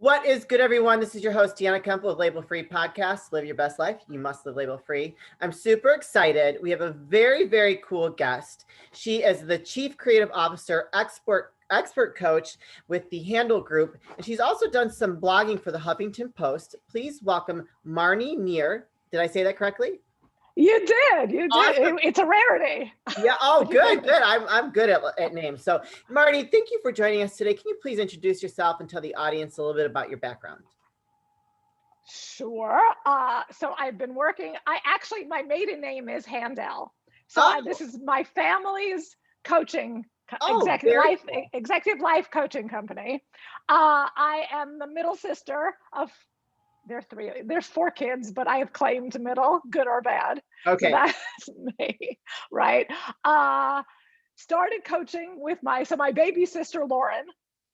What is good, everyone? This is your host, Deanna Kemp with Label Free Podcast. Live your best life. You must live label free. I'm super excited. We have a very, very cool guest. She is the Chief Creative Officer, expert coach with the Handle Group, and she's also done some blogging for the Huffington Post. Please welcome Marnie Neer. Did I say that correctly? You did. Awesome. It's a rarity. Yeah. Oh, good. I'm good at names. So, Marnie, thank you for joining us today. Can you please introduce yourself and tell the audience a little bit about your background? Sure. So I've been working. My maiden name is Handel. So this is my family's coaching executive life coaching company. I am the middle sister of. There's 4 kids, but I have claimed middle, good or bad. Okay. So that's me, right? Started coaching with my baby sister, Lauren.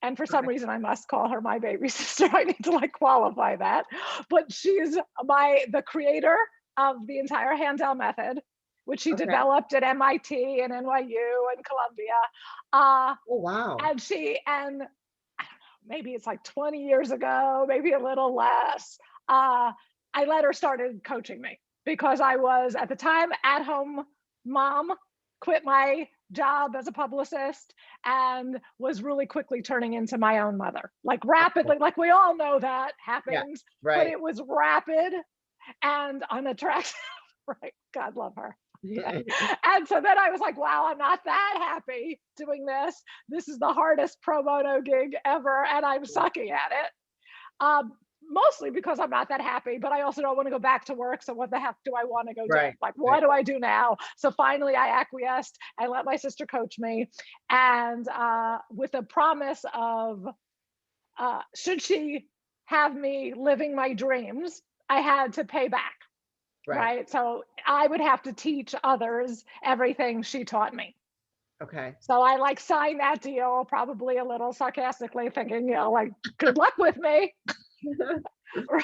And for some reason, I must call her my baby sister. I need to qualify that. But she's the creator of the entire Handel method, which she developed at MIT and NYU and Columbia. Oh, wow. And maybe it's 20 years ago, maybe a little less. I let her started coaching me because I was at the time at-home mom, quit my job as a publicist, and was really quickly turning into my own mother, rapidly. We all know that happens, but it was rapid and unattractive. Right? God love her. Yeah. And so then I was like, wow, I'm not that happy doing this. This is the hardest pro bono gig ever, and I'm sucking at it. Mostly because I'm not that happy, but I also don't want to go back to work. So what the heck do I want to go do? What do I do now? So finally I acquiesced. I let my sister coach me, and with a promise of should she have me living my dreams, I had to pay back. Right. So I would have to teach others everything she taught me. Okay. So I signed that deal, probably a little sarcastically, thinking, good luck with me.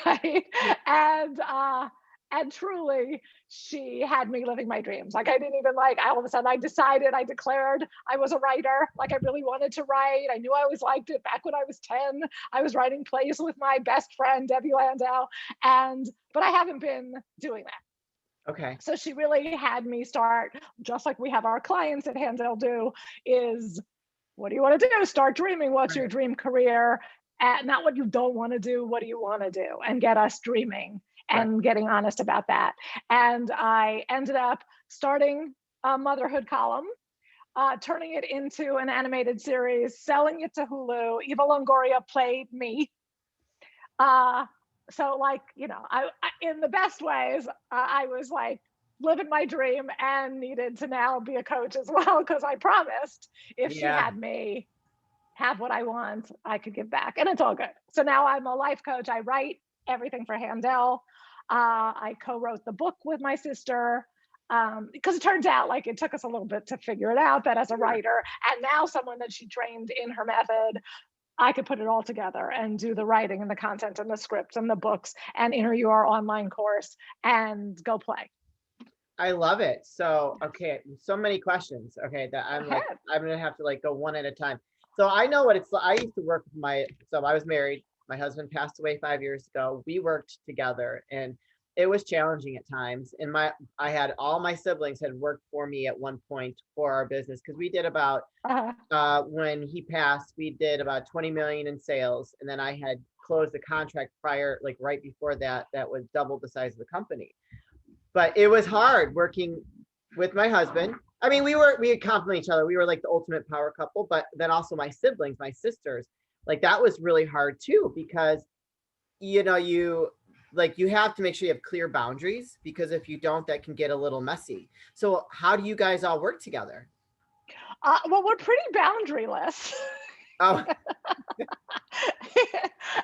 Right. And truly, she had me living my dreams. I didn't even all of a sudden I declared I was a writer. I really wanted to write. I knew I always liked it. Back when I was 10, I was writing plays with my best friend, Debbie Landau. But I haven't been doing that. Okay. So she really had me start, just like we have our clients at Handel do, is what do you want to do? Start dreaming. What's your dream career? Not what you don't want to do. What do you want to do? And get us dreaming and getting honest about that. And I ended up starting a motherhood column, turning it into an animated series, selling it to Hulu. Eva Longoria played me. So I in the best ways, I was living my dream and needed to now be a coach as well, because I promised if she had me have what I want, I could give back, and it's all good. So now I'm a life coach. I write everything for Handel. I co-wrote the book with my sister because it turns out it took us a little bit to figure it out that as a writer, and now someone that she trained in her method, I could put it all together and do the writing and the content and the scripts and the books and interview our online course and go play. I love it. So, okay. So many questions. Okay. That I'm going to have to go one at a time. So I know what it's like. I used to work with I was married. My husband passed away 5 years ago. We worked together, and it was challenging at times. And I had all my siblings had worked for me at one point for our business, because we did about when he passed, we did about 20 million in sales, and then I had closed the contract prior, right before that was double the size of the company. But it was hard working with my husband. I mean, we would compliment each other. We were the ultimate power couple, but then also my siblings, my sisters, that was really hard too, because you have to make sure you have clear boundaries, because if you don't, that can get a little messy. So how do you guys all work together? Well, we're pretty boundaryless. Oh.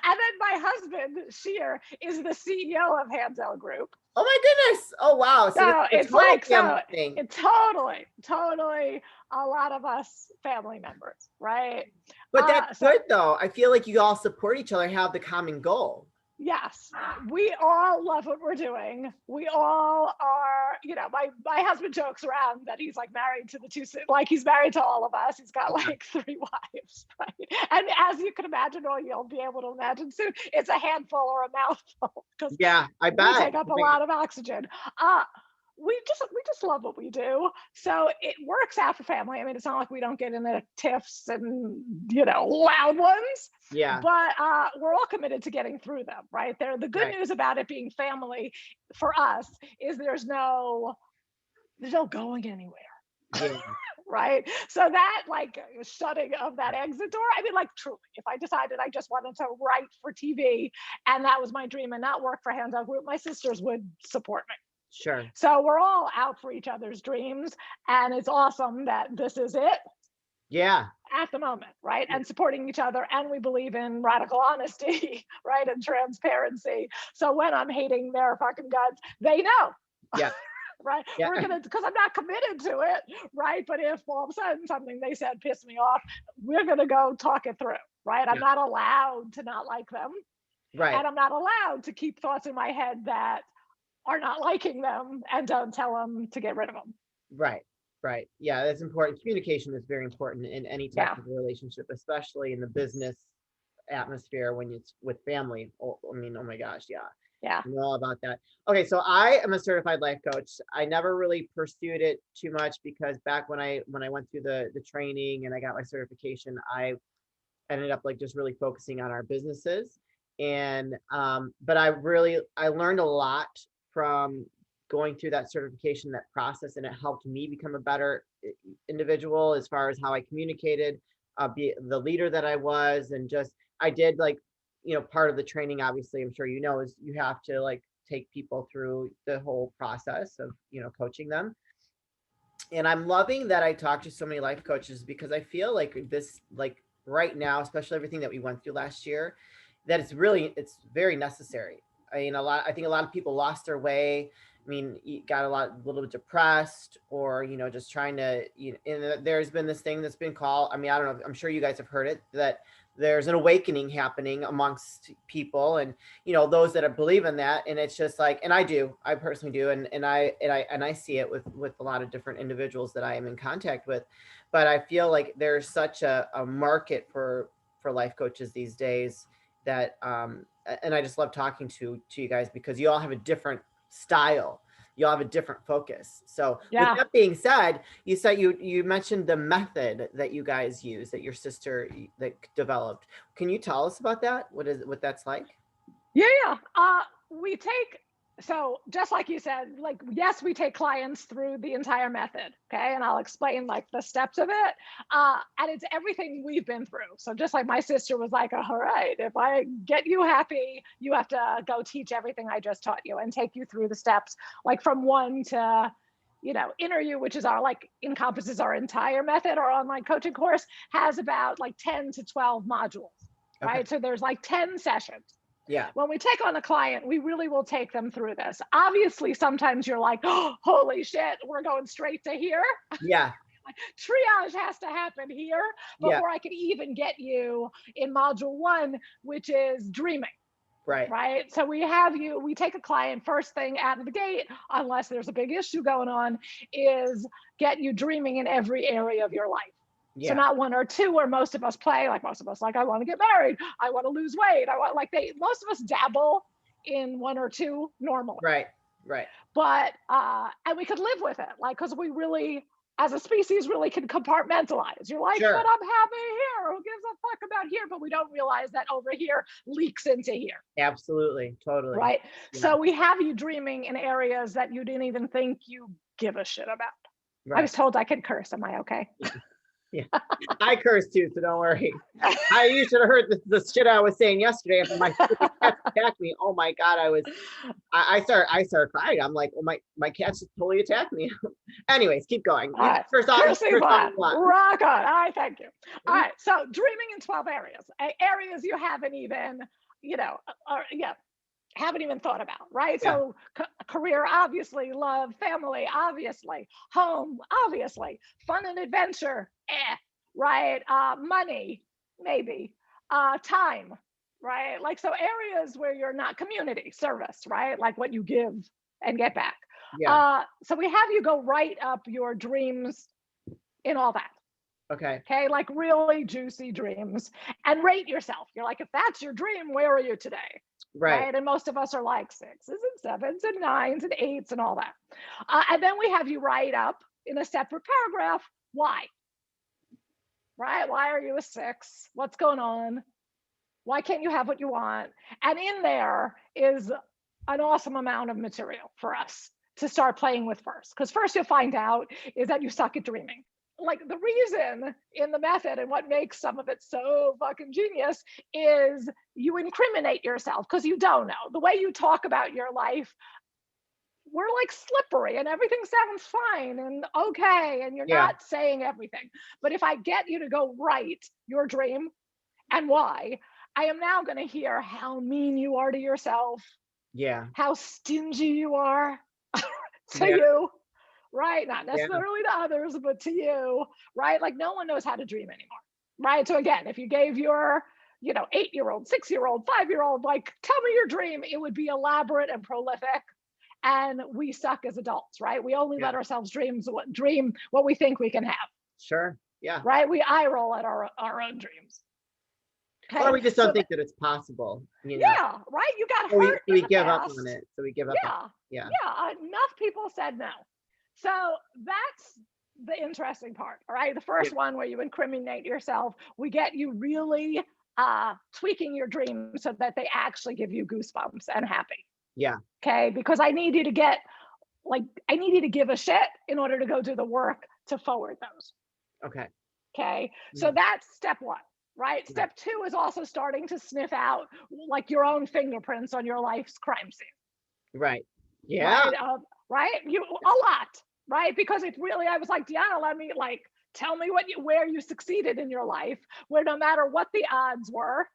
And then my husband, Sheer, is the CEO of Handel Group. Oh my goodness. Oh, wow. So it's it's totally a lot of us family members, right? But that's good though. I feel like you all support each other, have the common goal. Yes, we all love what we're doing. We all are, my husband jokes around that he's like married to like he's married to all of us. He's got like 3 wives, right? And as you can imagine, or you'll be able to imagine soon, it's a handful or a mouthful because Yeah, I we bet. take up a lot of oxygen. We just love what we do, so it works out for family. I mean, it's not like we don't get into tiffs and loud ones, Yeah, but we're all committed to getting through them, right? There, the good right. news about it being family for us is there's no going anywhere. Yeah, Right, so that like shutting of that exit door, I mean, like truly, if I decided I just wanted to write for TV and that was my dream and not work for Hands On Group, my sisters would support me. sure. So we're all out for each other's dreams, and it's awesome that this is it Yeah, at the moment, right? And supporting each other, and we believe in radical honesty, right, and transparency. So when I'm hating their fucking guts, they know. yeah, Right, yeah, we're gonna, because I'm not committed to it, right? But if all of a sudden something they said pissed me off, we're gonna go talk it through, right? I'm yeah, not allowed to not like them, right, and I'm not allowed to keep thoughts in my head that are not liking them and don't tell them to get rid of them. right, right. Yeah, that's important. Communication is very important in any type Yeah, of relationship, especially in the business atmosphere when it's with family. Oh, I mean, oh my gosh, yeah. yeah. I know all about that. Okay, so I am a certified life coach. I never really pursued it too much because back when I went through the training and I got my certification, I ended up like just really focusing on our businesses. And but I learned a lot from going through that certification, that process, and it helped me become a better individual as far as how I communicated, be the leader that I was, and just I did like, part of the training, obviously, I'm sure is you have to like take people through the whole process of coaching them. And I'm loving that I talked to so many life coaches because I feel like this, like right now, especially everything that we went through last year, that it's very necessary. I mean, I think a lot of people lost their way. I mean, you got a little bit depressed, or just trying to. And there's been this thing that's been called. I mean, I don't know. I'm sure you guys have heard it, that there's an awakening happening amongst people, and those that believe in that. And it's just like, and I personally do, and I see it with a lot of different individuals that I am in contact with. But I feel like there's such a market for life coaches these days, that and I just love talking to you guys because you all have a different style. You all have a different focus. So with Yeah. that being said, you mentioned the method that you guys use, that your sister that developed. Can you tell us about that? What that's like? Yeah, yeah. We take, so just like you said, like, yes, we take clients through the entire method. Okay. And I'll explain like the steps of it. And it's everything we've been through. So just like my sister was like, all right, if I get you happy, you have to go teach everything I just taught you and take you through the steps, like from one to, Inner You, which is our like encompasses our entire method. Our online coaching course has about like 10 to 12 modules, Okay. right? So there's like 10 sessions. Yeah. When we take on a client, we really will take them through this. Obviously, sometimes you're like, oh, holy shit, we're going straight to here. Yeah. Triage has to happen here Yeah. before I can even get you in module 1, which is dreaming. Right. Right. So we take a client first thing out of the gate, unless there's a big issue going on, is get you dreaming in every area of your life. Yeah. So not 1 or 2 where most of us play, like most of us, like I want to get married, I want to lose weight, I want, like most of us dabble in 1 or 2 normally. Right. Right. But and we could live with it, like, because we really, as a species, really can compartmentalize. You're like, Sure. but I'm happy here. Who gives a fuck about here? But we don't realize that over here leaks into here. Absolutely. Totally. Right. Yeah. So we have you dreaming in areas that you didn't even think you give a shit about. Right. I was told I could curse. Am I okay? Yeah. I curse too, so don't worry. You should have heard the shit I was saying yesterday after my cat attacked me. Oh my God, I started crying. I'm like, oh, my cat just totally attacked me. Anyways, keep going. First off, rock on. I thank you. All right, so dreaming in 12 areas you haven't even, haven't even thought about, right? Yeah. So career, obviously, love, family, obviously, home, obviously, fun and adventure, right? Money, maybe, time, right? Like, so areas where you're not community service, right? Like what you give and get back. Yeah. So we have you go write up your dreams in all that. Okay. Okay, like really juicy dreams, and rate yourself. You're like, if that's your dream, where are you today? Right. And most of us are like 6s and 7s and 9s and 8s and all that. And then we have you write up in a separate paragraph why. Right? Why are you a 6? What's going on? Why can't you have what you want? And in there is an awesome amount of material for us to start playing with first. Because first you'll find out is that you suck at dreaming. Like, the reason in the method and what makes some of it so fucking genius is you incriminate yourself because you don't know. The way you talk about your life, we're like slippery and everything sounds fine and okay, and you're not saying everything. But if I get you to go write your dream and why, I am now going to hear how mean you are to yourself. Yeah. How stingy you are to you. Right? Not necessarily to others, but to you, right? Like, no one knows how to dream anymore, right? So again, if you gave your, 8-year-old, 6-year-old, 5-year-old, like, tell me your dream, it would be elaborate and prolific. And we suck as adults, right? We only let ourselves dream what we think we can have. Sure. Yeah. Right? We eye roll at our own dreams. Okay. Or we just don't think that it's possible. Yeah, right? You got hurt. We give up on it. So we give up. Yeah. Enough people said no. So that's the interesting part, all right? The first one where you incriminate yourself, we get you really tweaking your dreams so that they actually give you goosebumps and happy. Yeah. Okay, because I need you to give a shit in order to go do the work to forward those. Okay. Okay, so that's step 1, right? Step 2 is also starting to sniff out like your own fingerprints on your life's crime scene. Right. Yeah. Right? A lot, right? Because it's really, I was like, Deanna, let me tell me where you succeeded in your life, where no matter what the odds were,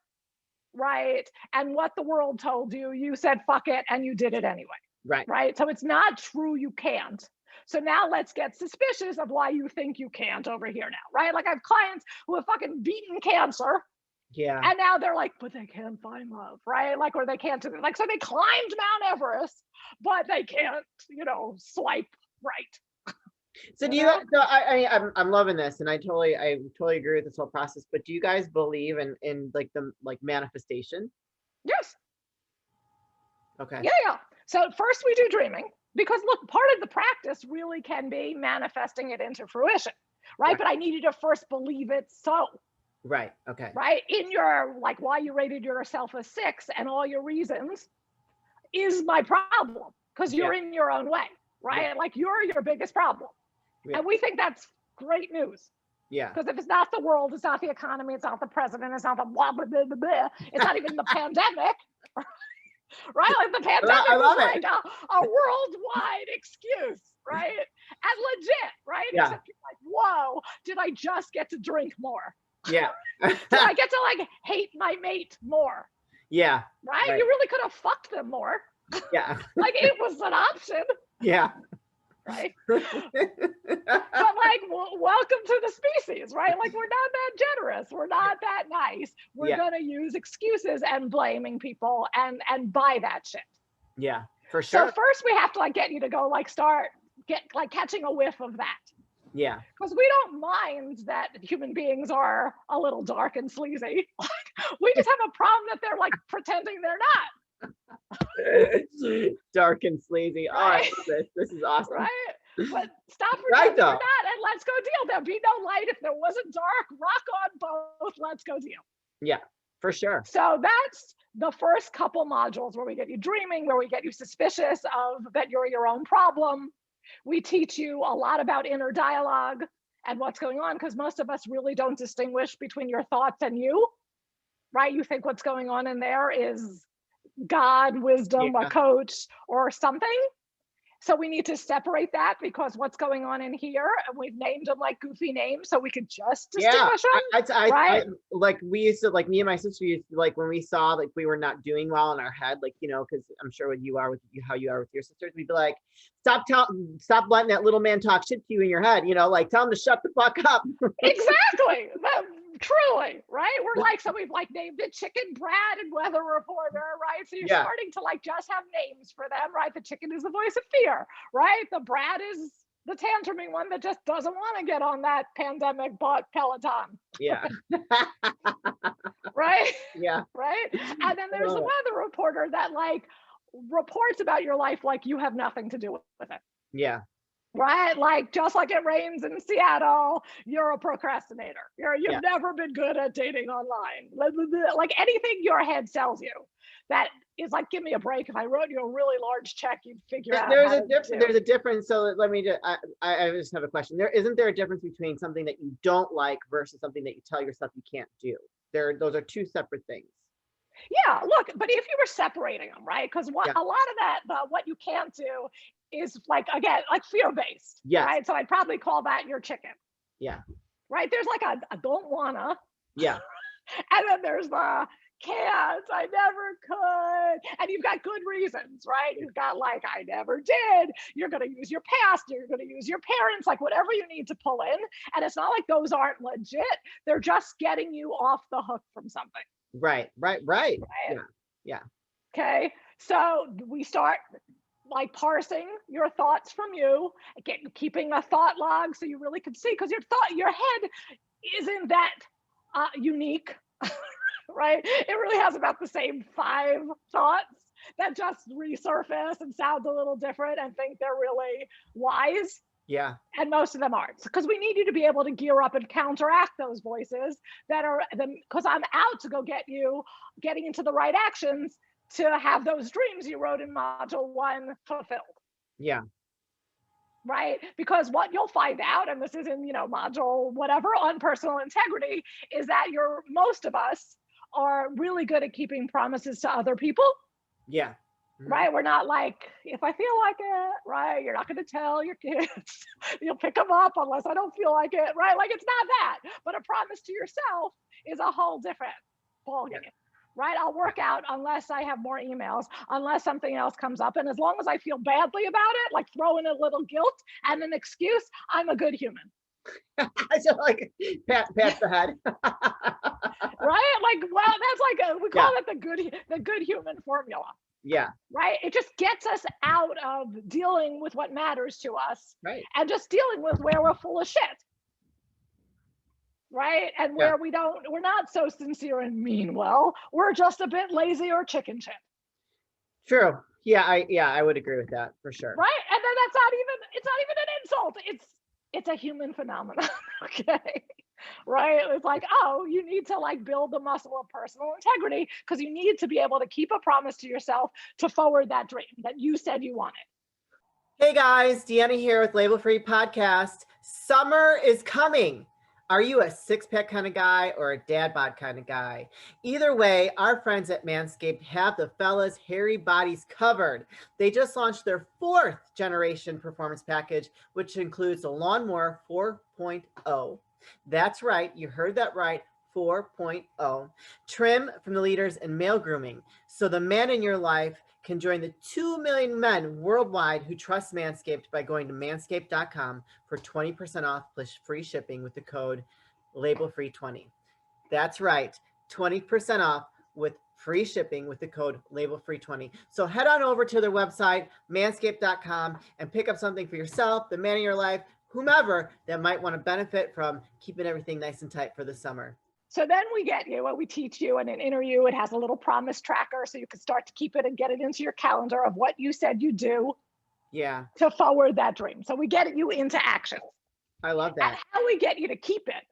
right? And what the world told you, you said, fuck it, and you did it anyway. Right. Right. So it's not true you can't. So now let's get suspicious of why you think you can't over here now, right? Like, I have clients who have fucking beaten cancer. Yeah. And now they're like, but they can't find love, right? Like, or they can't do so they climbed Mount Everest, but they can't, swipe right. So do you? So I'm loving this, and I totally agree with this whole process. But do you guys believe in the manifestation? Yes. Okay. Yeah. So first we do dreaming, because look, part of the practice really can be manifesting it into fruition, right? But I need you to first believe it so. Right. Okay. Right. In your, why you rated yourself a 6 and all your reasons is my problem, because you're in your own way, right? Yeah. Like, you're your biggest problem. Yeah. And we think that's great news. Yeah. Because if it's not the world, it's not the economy, it's not the president, it's not the blah, blah, blah, blah, blah. It's not even the pandemic. Right? Like, the pandemic is a worldwide excuse, right? And legit, right? Yeah. Except you're like, whoa, did I just get to drink more? Yeah. Did I get to hate my mate more? Yeah. Right? You really could have fucked them more. Yeah. It was an option. Yeah. Right? But welcome to the species, right? We're not that generous. We're not that nice. We're gonna use excuses and blaming people and buy that shit. Yeah, for sure. So first we have to get you to go start catching a whiff of that. Yeah. Because we don't mind that human beings are a little dark and sleazy. We just have a problem that they're pretending they're not. Dark and sleazy. Right? All right, this is awesome. Right? But stop pretending you're not, and let's go deal. There'll be no light if there wasn't dark. Rock on both. Let's go deal. Yeah, for sure. So that's the first couple modules where we get you dreaming, where we get you suspicious of that you're your own problem. We teach you a lot about inner dialogue and what's going on, because most of us really don't distinguish between your thoughts and you, right? You think what's going on in there is God, wisdom, a coach, or something. So we need to separate that, because what's going on in here, and we've named them goofy names so we could just distinguish them. Right? We used to, me and my sister used to, when we saw we were not doing well in our head, because I'm sure what you are with how you are with your sisters, we'd be like, stop letting that little man talk shit to you in your head, tell him to shut the fuck up. Exactly. Truly, right? We're like, so we've like named it Chicken, Brad, and Weather Reporter, right? So you're Yeah. starting to like just have names for them, right? The chicken is the voice of fear, right? The Brad is the tantruming one that just doesn't want to get on that pandemic bought Peloton. Yeah. Right? Yeah. Right? And then there's the love it. Weather Reporter that like reports about your life like you have nothing to do with it. Yeah. Right? Like just like it rains in Seattle, you're a procrastinator. You've Yeah. never been good at dating online. Like anything your head sells you that is like, give me a break. If I wrote you a really large check, you'd figure out There's how a to difference. do. There's a difference. So let me just, I just have a question. Isn't there a difference between something that you don't like versus something that you tell yourself you can't do? Those are two separate things. Yeah, look, but if you were separating them, right? Because what Yeah. a lot of that, what you can't do is like, again, like fear-based, Yes. right? So I'd probably call that your chicken, Yeah. right? There's like a don't wanna, Yeah. and then there's the can't, I never could. And you've got good reasons, right? You've got like, I never did. You're going to use your past. You're going to use your parents, like whatever you need to pull in. And it's not like those aren't legit. They're just getting you off the hook from something. Right. Yeah. Yeah. Okay. So we start like parsing your thoughts from you, keeping a thought log so you really can see, because your head isn't that unique. Right? It really has about the same 5 thoughts that just resurface and sound a little different and think they're really wise. Yeah. And most of them aren't, because we need you to be able to gear up and counteract those voices that are them, because I'm out to go get you getting into the right actions to have those dreams you wrote in module 1 fulfilled. Yeah. Right? Because what you'll find out, and this is in, module whatever on personal integrity, is that most of us are really good at keeping promises to other people. Yeah. Right? We're not like, if I feel like it, right? You're not going to tell your kids. You'll pick them up unless I don't feel like it, right? Like it's not that. But a promise to yourself is a whole different ballgame. Yeah. Right? I'll work out unless I have more emails, unless something else comes up. And as long as I feel badly about it, like throw in a little guilt and an excuse, I'm a good human. So like pat the head. Right? Like, well, that's like we call it the good human formula. Yeah. Right? It just gets us out of dealing with what matters to us. Right. And just dealing with where we're full of shit. Right? And where we're not so sincere and mean. Well, we're just a bit lazy or chicken shit. True. Yeah, I would agree with that for sure. Right? And then it's not even an insult. It's a human phenomenon. Okay. Right? It's like, oh, you need to like build the muscle of personal integrity because you need to be able to keep a promise to yourself to forward that dream that you said you wanted. Hey guys, Deanna here with Label Free Podcast. Summer is coming. Are you a 6-pack kind of guy or a dad bod kind of guy? Either way, our friends at Manscaped have the fellas' hairy bodies covered. They just launched their 4th generation performance package, which includes the Lawnmower 4.0. That's right, you heard that right, 4.0. Trim from the leaders in male grooming. So the man in your life can join the 2 million men worldwide who trust Manscaped by going to manscaped.com for 20% off plus free shipping with the code LABELFREE20. That's right, 20% off with free shipping with the code LABELFREE20. So head on over to their website, manscaped.com, and pick up something for yourself, the man in your life, whomever that might want to benefit from keeping everything nice and tight for the summer. So then we get you, and we teach you in an interview. It has a little promise tracker so you can start to keep it and get it into your calendar of what you said you do. Yeah. To forward that dream. So we get you into action. I love that. And how we get you to keep it.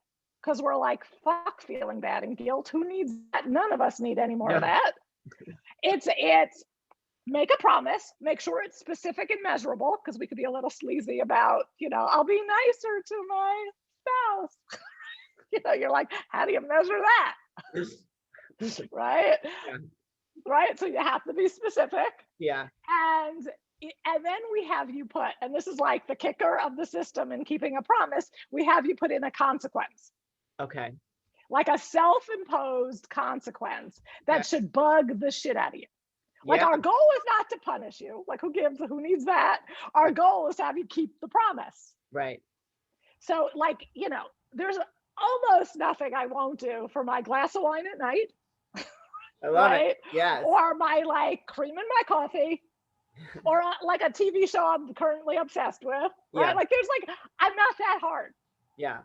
Because we're like, fuck feeling bad and guilt. Who needs that? None of us need any more of that. It's make a promise, make sure it's specific and measurable, because we could be a little sleazy about, I'll be nicer to my spouse. You're like, how do you measure that? Right? Yeah. Right? So you have to be specific. Yeah. And then we have you put, and this is like the kicker of the system in keeping a promise, we have you put in a consequence. Okay. Like a self-imposed consequence that should bug the shit out of you. Like our goal is not to punish you. Like who needs that? Our goal is to have you keep the promise. Right. So like, there's almost nothing I won't do for my glass of wine at night, I love it. right? Yes. Or my like cream in my coffee, or like a TV show I'm currently obsessed with, right? Yeah. Like there's like, I'm not that hard, Yeah.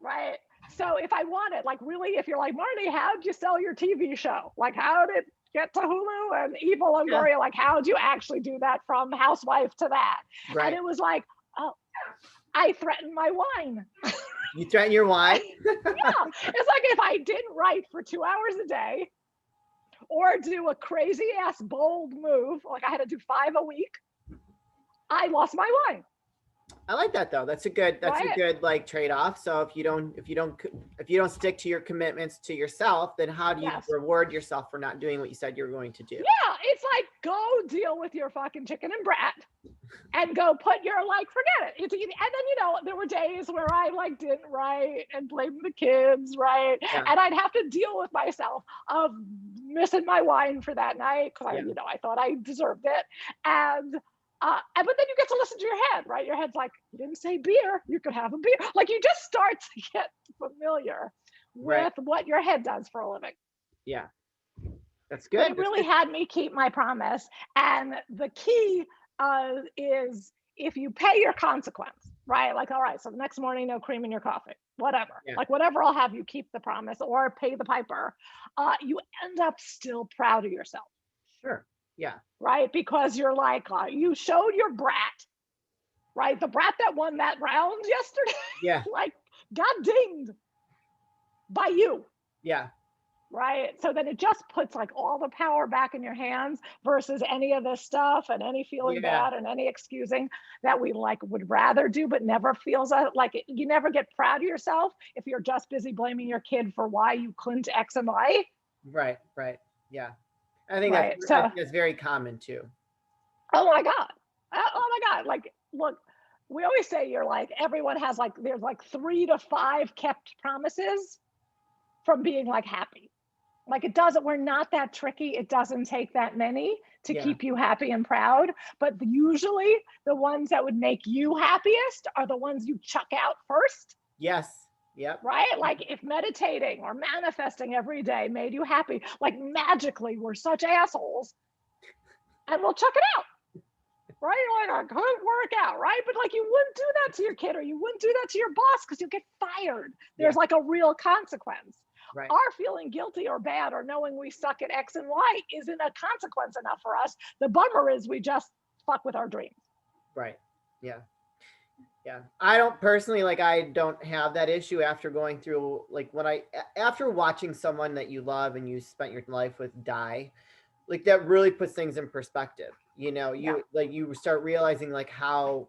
right? So if I want it, like really, if you're like, Marnie, how'd you sell your TV show? Like how did it get to Hulu and Evil and Yeah. Gloria? Like how'd you actually do that from housewife to that? Right. And it was like, oh, I threatened my wine. You threaten your wine? Yeah. It's like if I didn't write for 2 hours a day or do a crazy ass bold move, like I had to do 5 a week, I lost my wine. I like that though. That's a good like trade-off. So if you don't stick to your commitments to yourself, then how do you reward yourself for not doing what you said you were going to do? Yeah, it's like go deal with your fucking chicken and brat and go put your like forget it. It's easy. And then there were days where I like didn't write and blamed the kids, right? Yeah. And I'd have to deal with myself of missing my wine for that night because I thought I deserved it. But then you get to listen to your head, right? Your head's like, you didn't say beer, you could have a beer. Like you just start to get familiar with what your head does for a living. Yeah, that's good. But it really had me keep my promise. And the key is if you pay your consequence, right? Like, all right, so the next morning, no cream in your coffee, whatever. Yeah. Like whatever I'll have you keep the promise or pay the piper, you end up still proud of yourself. Sure. Yeah. Right. Because you're like, you showed your brat, right? The brat that won that round yesterday. Yeah. Like got dinged by you. Yeah. Right. So then it just puts like all the power back in your hands versus any of this stuff and any feeling bad and any excusing that we like would rather do, but never feels like it, you never get proud of yourself if you're just busy blaming your kid for why you couldn't X and Y. Right. Right. Yeah. I think that's very common too. Oh my God. Oh my God. Like, look, we always say everyone has there's 3 to 5 kept promises from being happy. Like we're not that tricky. It doesn't take that many to keep you happy and proud. But usually the ones that would make you happiest are the ones you chuck out first. Yes. Yep. Right? Like if meditating or manifesting every day made you happy, like magically we're such assholes and we'll chuck it out. Right? You're like, I couldn't work out, right? But you wouldn't do that to your kid or you wouldn't do that to your boss because you'll get fired. There's a real consequence. Right. Our feeling guilty or bad or knowing we suck at X and Y isn't a consequence enough for us. The bummer is we just fuck with our dreams. Right. Yeah. Yeah. I don't personally, I don't have that issue after going through, after watching someone that you love and you spent your life with die, that really puts things in perspective. You start realizing how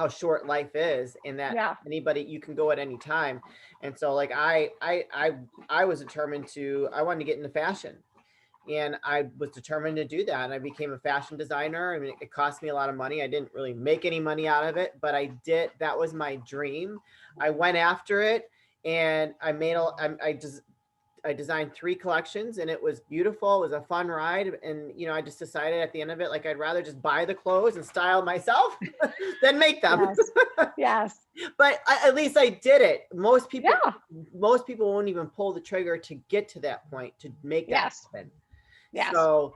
short life is and that anybody, you can go at any time. And so I was determined I wanted to get into fashion. And I was determined to do that. And I became a fashion designer. I mean, it cost me a lot of money. I didn't really make any money out of it, but I did. That was my dream. I went after it and I designed 3 collections and it was beautiful. It was a fun ride. And, I just decided at the end of it, I'd rather just buy the clothes and style myself than make them. Yes. But at least I did it. Most people won't even pull the trigger to get to that point, to make that happen. Yes. So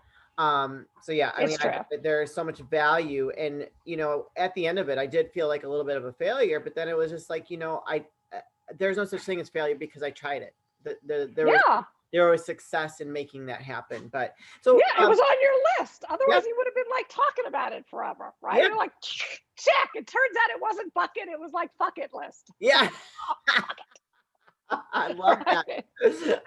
yeah, I mean, there's so much value. And, at the end of it, I did feel like a little bit of a failure, but then it was just there's no such thing as failure because I tried it. There was success in making that happen. But so it was on your list. Otherwise you would have been talking about it forever, right? Yeah. You're like, check. It turns out it wasn't bucket. It was bucket list. Yeah. I love that.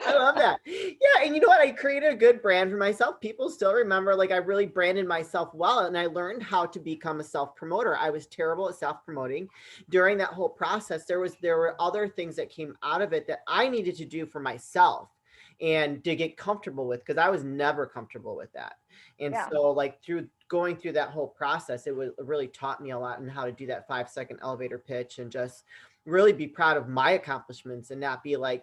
I love that. Yeah. And you know what? I created a good brand for myself. People still remember, I really branded myself well, and I learned how to become a self-promoter. I was terrible at self-promoting. During that whole process, there were other things that came out of it that I needed to do for myself and to get comfortable with, because I was never comfortable with that. And so through going through that whole process, it really taught me a lot on how to do that 5-second elevator pitch and just really be proud of my accomplishments and not be I'm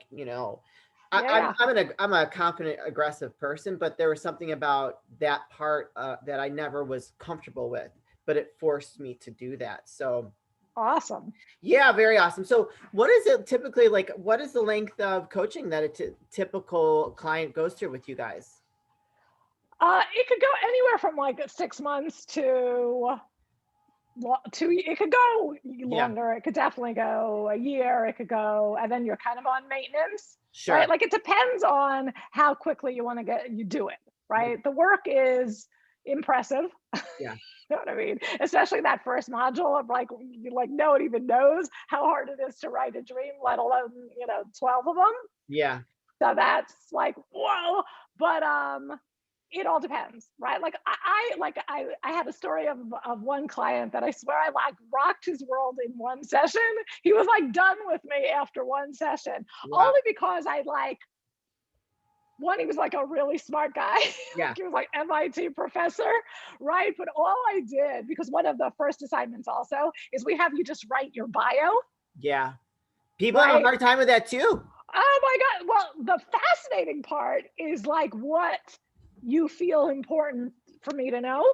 a confident, aggressive person, but there was something about that part that I never was comfortable with, but it forced me to do that. So Awesome. Yeah, very awesome. So what is it typically like? What is the length of coaching that a typical client goes through with you guys? It could go anywhere from like 6 months to it could go Yeah, longer. It could definitely go a year. It could go, and then you're kind of on maintenance, sure. right? Like it depends on how quickly you want to you do it, right? The work is impressive. Yeah, You know what I mean? Especially that first module of like, you like, no one even knows how hard it is to write a dream, let alone, 12 of them. yeah, So that's like, whoa. But it all depends, right? Like I had a story of one client that I swear I like rocked his world in one session. He was like done with me after one session, wow, only because he was like a really smart guy. yeah, He was like MIT professor, right? But all I did, because one of the first assignments also is we have you just write your bio, yeah. People have a right? hard time with that too. Oh my God. Well, the fascinating part is like what you feel important for me to know,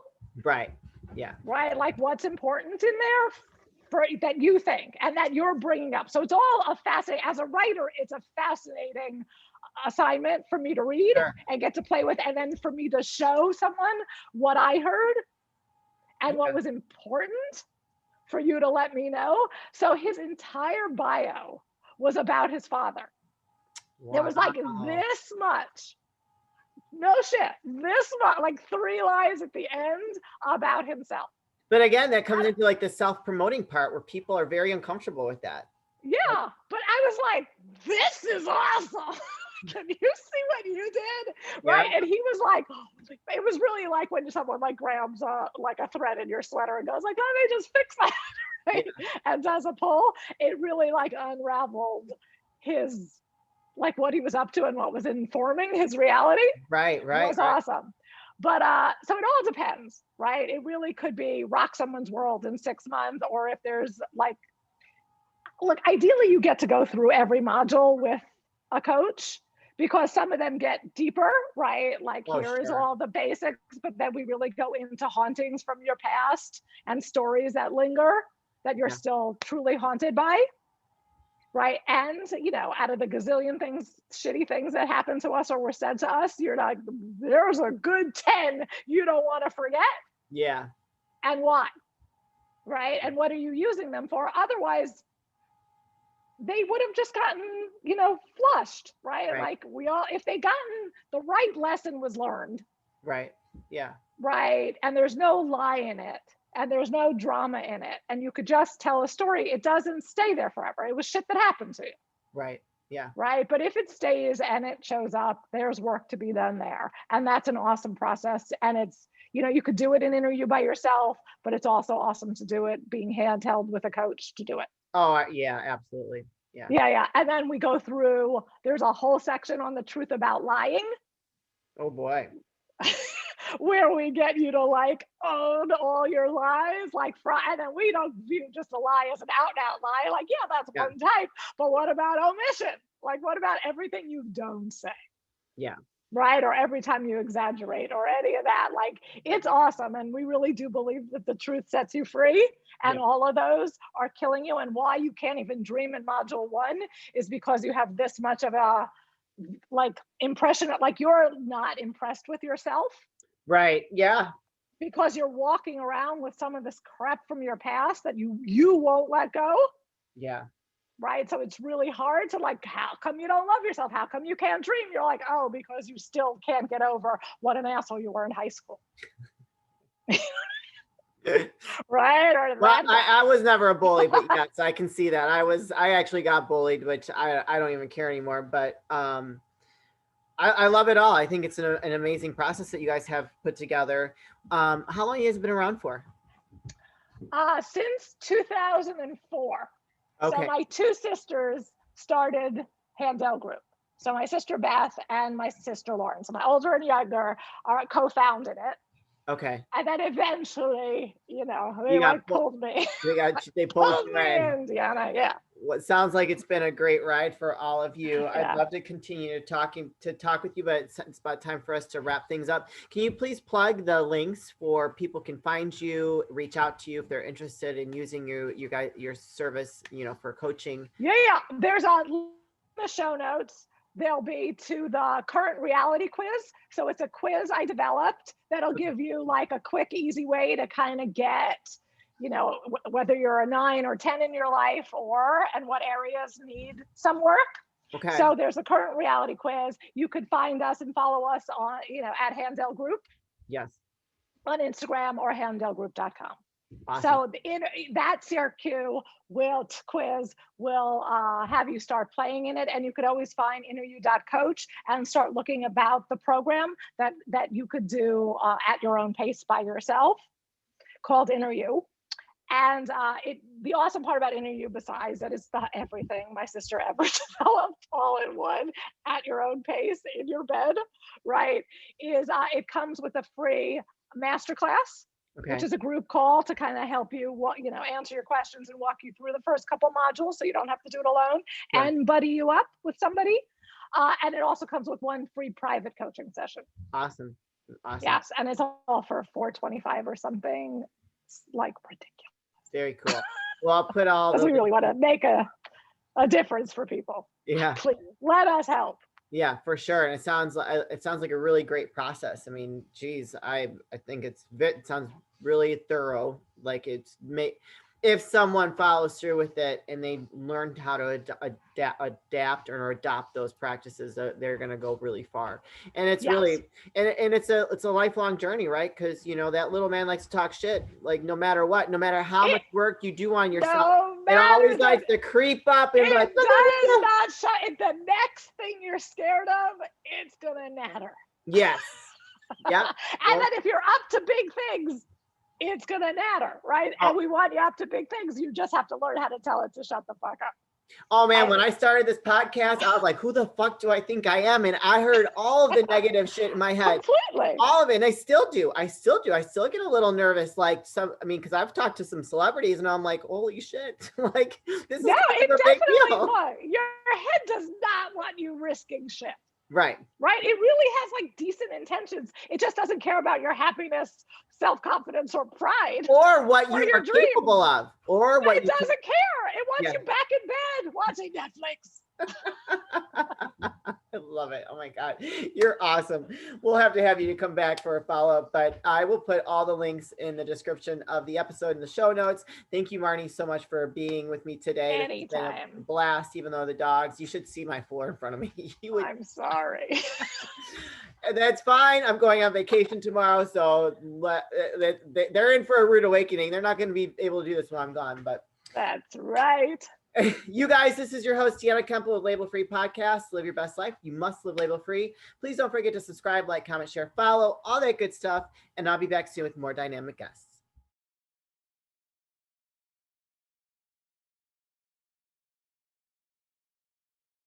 Right. Yeah. right? Like what's important in there for that you think and that you're bringing up. So it's all a fascinating, as a writer, it's a fascinating assignment for me to read Sure. and get to play with, and then for me to show someone what I heard and what Yeah. was important for you to let me know. So his entire bio was about his father. There was like Wow. this much, no shit, this much, like 3 lines at the end about himself. But again, that comes into like the self-promoting part where people are very uncomfortable with that. Like, Yeah, but I was like, this is awesome. Can you see what you did? yeah. Right. And he was like, oh, it was really like when someone like grabs like a thread in your sweater and goes like, let me just fix that. Right? Yeah. And does a pull. It really like unraveled his, like what he was up to and what was informing his reality. Right. Right. Was Right. awesome. But so it all depends, right? It really could be rock someone's world in 6 months, or if there's like, look, ideally you get to go through every module with a coach, because some of them get deeper, right? Like Oh, here is sure. all the basics, but then we really go into hauntings from your past and stories that linger that you're Yeah. still truly haunted by, right? And out of the gazillion things, shitty things that happened to us or were said to us, you're like, there's a good 10 you don't want to forget, Yeah. and why, right? And what are you using them for? Otherwise they would have just gotten, flushed, right? Right. Like if they gotten the right lesson was learned, Right. Yeah. right? And there's no lie in it and there's no drama in it. And you could just tell a story. It doesn't stay there forever. It was shit that happened to you, Right. Yeah. right? But if it stays and it shows up, there's work to be done there. And that's an awesome process. And it's, you could do it in an interview by yourself, but it's also awesome to do it being handheld with a coach to do it. Oh, yeah, absolutely. Yeah. Yeah. And then we go through, there's a whole section on the truth about lying Oh boy. where we get you to like own all your lies, like and then we don't view just a lie as an out and out lie. Like, yeah, that's Yeah. one type, but what about omission? Like, what about everything you don't say? Yeah. Right? Or every time you exaggerate or any of that. Like, it's awesome. And we really do believe that the truth sets you free. And Yeah. all of those are killing you. And why you can't even dream in module 1 is because you have this much of a like impression, like you're not impressed with yourself Right. Yeah. because you're walking around with some of this crap from your past that you won't let go. Yeah. Right. So it's really hard to like, how come you don't love yourself? How come you can't dream? You're like, oh, because you still can't get over what an asshole you were in high school. Right. Or Well, that I was never a bully, but yes, I can see that. I actually got bullied, which I don't even care anymore. But I love it all. I think it's an amazing process that you guys have put together. How long has it been around for? Since 2004. Okay. So my two sisters started Handel Group. So my sister Beth and my sister Lauren. So my older and younger are co-founded it. Okay. And then eventually, they like pulled me. They pulled you in. Indiana. Yeah. what sounds like it's been a great ride for all of you. Yeah. I'd love to continue to talk with you, but it's about time for us to wrap things up. Can you please plug the links for people can find you, reach out to you if they're interested in using your service, for coaching? Yeah. There's on the show notes. They'll be to the current reality quiz. So it's a quiz I developed that'll give you like a quick, easy way to kind of get, whether you're a 9 or 10 in your life and what areas need some work. Okay. So there's a current reality quiz. You could find us and follow us on, at Handel Group. Yes. On Instagram or handelgroup.com. Awesome. So that CRQ quiz will have you start playing in it, and you could always find inneryou.coach and start looking about the program that you could do at your own pace by yourself, called Inner You. And the awesome part about Inner You, besides that it's the everything my sister ever developed all in one at your own pace in your bed, right, is it comes with a free masterclass. Okay. Which is a group call to kind of help you, answer your questions and walk you through the first couple modules so you don't have to do it alone, right, and buddy you up with somebody. And it also comes with one free private coaching session. Awesome. Yes, and it's all for $425 or something. It's like ridiculous. Very cool. Well, I'll put all because we really want to make a difference for people. Yeah. Please let us help. Yeah, for sure. And it sounds like a really great process. I mean, geez, I think it sounds really thorough. Like if someone follows through with it and they learned how to adapt or adopt those practices, they're going to go really far. And it's really, and it's a lifelong journey, right? Because, that little man likes to talk shit, like no matter what, no matter how much work you do on yourself, it always likes to creep up and like, does not shut. The next thing you're scared of, it's going to natter. Yes. Yep. And then if you're up to big things, it's going to natter, right? And we want you up to big things. You just have to learn how to tell it to shut the fuck up. Oh man, when I started this podcast, I was like, who the fuck do I think I am? And I heard all of the negative shit in my head. Completely. All of it. And I still do. I still get a little nervous. Like because I've talked to some celebrities and I'm like, holy shit. Like this is it definitely was. Your head does not want you risking shit. Right. Right. It really has like decent intentions. It just doesn't care about your happiness, self-confidence, or pride. Or what you are capable of. Or what it doesn't care. It wants you back in bed watching Netflix. I love it. Oh my God. You're awesome. We'll have to have you to come back for a follow-up, but I will put all the links in the description of the episode in the show notes. Thank you, Marnie, so much for being with me today. Anytime. It's been a blast, even though the dogs, you should see my floor in front of me. I'm sorry. That's fine. I'm going on vacation tomorrow, so they're in for a rude awakening. They're not going to be able to do this while I'm gone, but that's right. You guys, this is your host, Deanna Kemple with Label Free Podcast. Live your best life. You must live label free. Please don't forget to subscribe, like, comment, share, follow, all that good stuff. And I'll be back soon with more dynamic guests.